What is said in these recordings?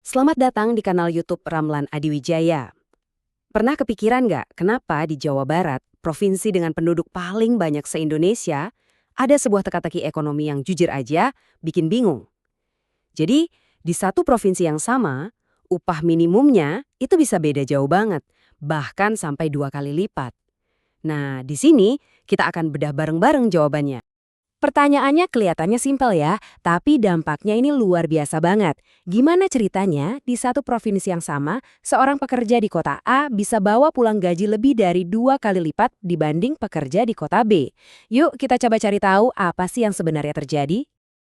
Selamat datang di kanal YouTube Ramlan Adiwijaya. Pernah kepikiran nggak kenapa di Jawa Barat, provinsi dengan penduduk paling banyak se-Indonesia, ada sebuah teka-teki ekonomi yang jujur aja bikin bingung? Jadi, di satu provinsi yang sama, upah minimumnya itu bisa beda jauh banget, bahkan sampai 2 kali lipat. Nah, di sini kita akan bedah bareng-bareng jawabannya. Pertanyaannya kelihatannya simpel ya, tapi dampaknya ini luar biasa banget. Gimana ceritanya di satu provinsi yang sama, seorang pekerja di kota A bisa bawa pulang gaji lebih dari 2 kali lipat dibanding pekerja di kota B? Yuk kita coba cari tahu apa sih yang sebenarnya terjadi.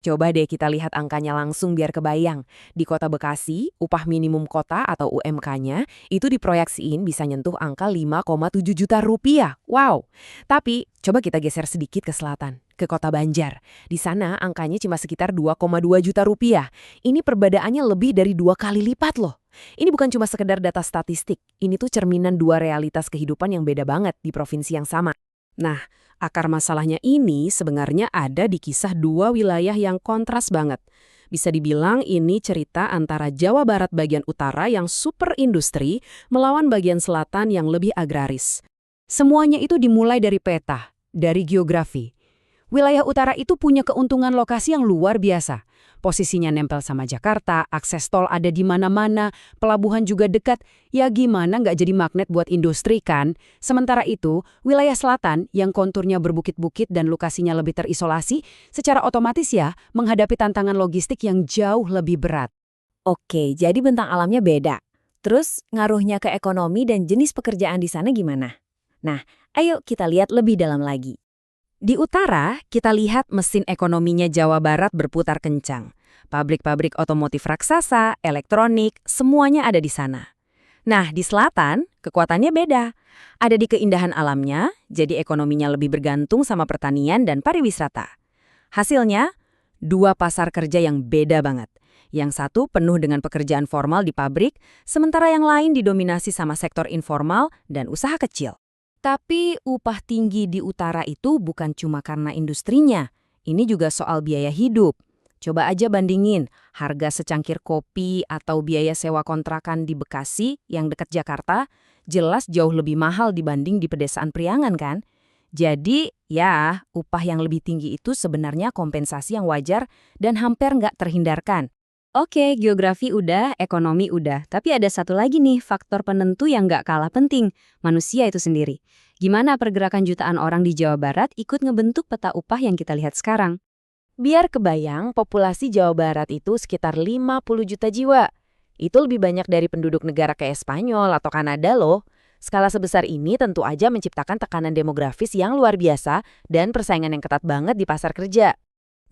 Coba deh kita lihat angkanya langsung biar kebayang. Di kota Bekasi, upah minimum kota atau UMK-nya itu diproyeksiin bisa nyentuh angka 5,7 juta rupiah. Wow! Tapi coba kita geser sedikit ke selatan, ke kota Banjar. Di sana angkanya cuma sekitar 2,2 juta rupiah. Ini perbedaannya lebih dari 2 kali lipat loh. Ini bukan cuma sekedar data statistik, ini tuh cerminan dua realitas kehidupan yang beda banget di provinsi yang sama. Nah, akar masalahnya ini sebenarnya ada di kisah dua wilayah yang kontras banget. Bisa dibilang ini cerita antara Jawa Barat bagian utara yang super industri melawan bagian selatan yang lebih agraris. Semuanya itu dimulai dari peta, dari geografi. Wilayah utara itu punya keuntungan lokasi yang luar biasa. Posisinya nempel sama Jakarta, akses tol ada di mana-mana, pelabuhan juga dekat. Ya gimana nggak jadi magnet buat industri kan? Sementara itu, wilayah selatan yang konturnya berbukit-bukit dan lokasinya lebih terisolasi, secara otomatis ya menghadapi tantangan logistik yang jauh lebih berat. Oke, jadi bentang alamnya beda. Terus ngaruhnya ke ekonomi dan jenis pekerjaan di sana gimana? Nah, ayo kita lihat lebih dalam lagi. Di utara, kita lihat mesin ekonominya Jawa Barat berputar kencang. Pabrik-pabrik otomotif raksasa, elektronik, semuanya ada di sana. Nah, di selatan, kekuatannya beda. Ada di keindahan alamnya, jadi ekonominya lebih bergantung sama pertanian dan pariwisata. Hasilnya, dua pasar kerja yang beda banget. Yang satu penuh dengan pekerjaan formal di pabrik, sementara yang lain didominasi sama sektor informal dan usaha kecil. Tapi upah tinggi di utara itu bukan cuma karena industrinya, ini juga soal biaya hidup. Coba aja bandingin harga secangkir kopi atau biaya sewa kontrakan di Bekasi yang dekat Jakarta, jelas jauh lebih mahal dibanding di pedesaan Priangan kan? Jadi ya, upah yang lebih tinggi itu sebenarnya kompensasi yang wajar dan hampir nggak terhindarkan. Oke, geografi udah, ekonomi udah. Tapi ada satu lagi nih, faktor penentu yang nggak kalah penting, manusia itu sendiri. Gimana pergerakan jutaan orang di Jawa Barat ikut ngebentuk peta upah yang kita lihat sekarang? Biar kebayang, populasi Jawa Barat itu sekitar 50 juta jiwa. Itu lebih banyak dari penduduk negara kayak Spanyol atau Kanada loh. Skala sebesar ini tentu aja menciptakan tekanan demografis yang luar biasa dan persaingan yang ketat banget di pasar kerja.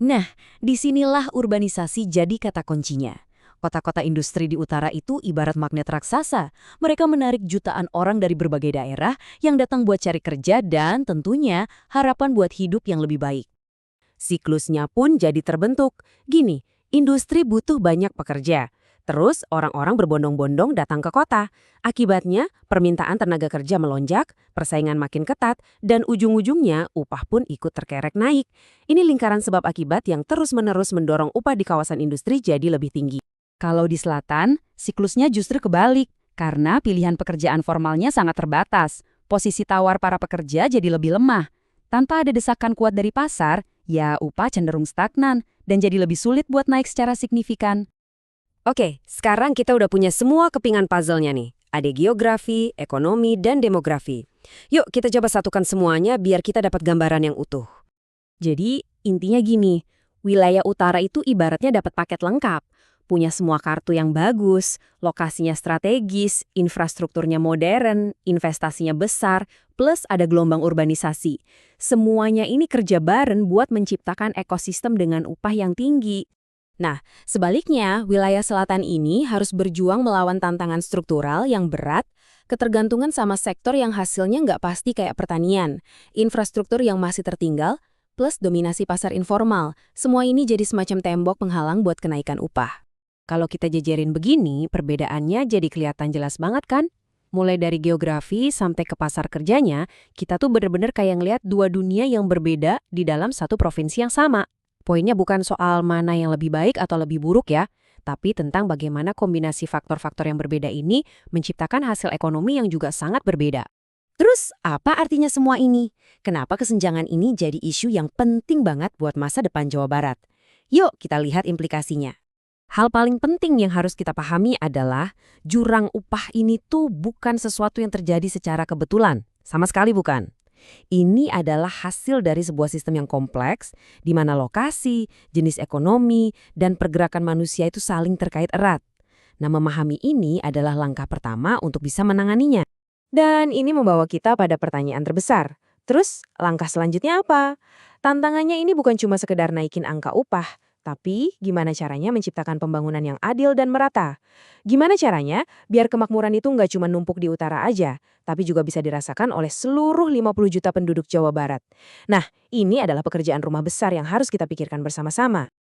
Nah, disinilah urbanisasi jadi kata kuncinya. Kota-kota industri di utara itu ibarat magnet raksasa. Mereka menarik jutaan orang dari berbagai daerah yang datang buat cari kerja dan tentunya harapan buat hidup yang lebih baik. Siklusnya pun jadi terbentuk. Gini, industri butuh banyak pekerja. Terus orang-orang berbondong-bondong datang ke kota. Akibatnya, permintaan tenaga kerja melonjak, persaingan makin ketat, dan ujung-ujungnya upah pun ikut terkerek naik. Ini lingkaran sebab akibat yang terus-menerus mendorong upah di kawasan industri jadi lebih tinggi. Kalau di selatan, siklusnya justru kebalik. Karena pilihan pekerjaan formalnya sangat terbatas. Posisi tawar para pekerja jadi lebih lemah. Tanpa ada desakan kuat dari pasar, ya upah cenderung stagnan dan jadi lebih sulit buat naik secara signifikan. Oke, sekarang kita udah punya semua kepingan puzzle-nya nih. Ada geografi, ekonomi, dan demografi. Yuk kita coba satukan semuanya biar kita dapat gambaran yang utuh. Jadi, intinya gini, wilayah utara itu ibaratnya dapat paket lengkap. Punya semua kartu yang bagus, lokasinya strategis, infrastrukturnya modern, investasinya besar, plus ada gelombang urbanisasi. Semuanya ini kerja bareng buat menciptakan ekosistem dengan upah yang tinggi. Nah, sebaliknya, wilayah selatan ini harus berjuang melawan tantangan struktural yang berat, ketergantungan sama sektor yang hasilnya nggak pasti kayak pertanian, infrastruktur yang masih tertinggal, plus dominasi pasar informal. Semua ini jadi semacam tembok penghalang buat kenaikan upah. Kalau kita jajarin begini, perbedaannya jadi kelihatan jelas banget kan? Mulai dari geografi sampai ke pasar kerjanya, kita tuh bener-bener kayak ngeliat dua dunia yang berbeda di dalam satu provinsi yang sama. Poinnya bukan soal mana yang lebih baik atau lebih buruk ya, tapi tentang bagaimana kombinasi faktor-faktor yang berbeda ini menciptakan hasil ekonomi yang juga sangat berbeda. Terus, apa artinya semua ini? Kenapa kesenjangan ini jadi isu yang penting banget buat masa depan Jawa Barat? Yuk, kita lihat implikasinya. Hal paling penting yang harus kita pahami adalah jurang upah ini tuh bukan sesuatu yang terjadi secara kebetulan. Sama sekali bukan. Ini adalah hasil dari sebuah sistem yang kompleks, di mana lokasi, jenis ekonomi, dan pergerakan manusia itu saling terkait erat. Nah, memahami ini adalah langkah pertama untuk bisa menanganinya. Dan ini membawa kita pada pertanyaan terbesar. Terus, langkah selanjutnya apa? Tantangannya ini bukan cuma sekedar naikin angka upah, tapi gimana caranya menciptakan pembangunan yang adil dan merata? Gimana caranya biar kemakmuran itu nggak cuma numpuk di utara aja, tapi juga bisa dirasakan oleh seluruh 50 juta penduduk Jawa Barat. Nah, ini adalah pekerjaan rumah besar yang harus kita pikirkan bersama-sama.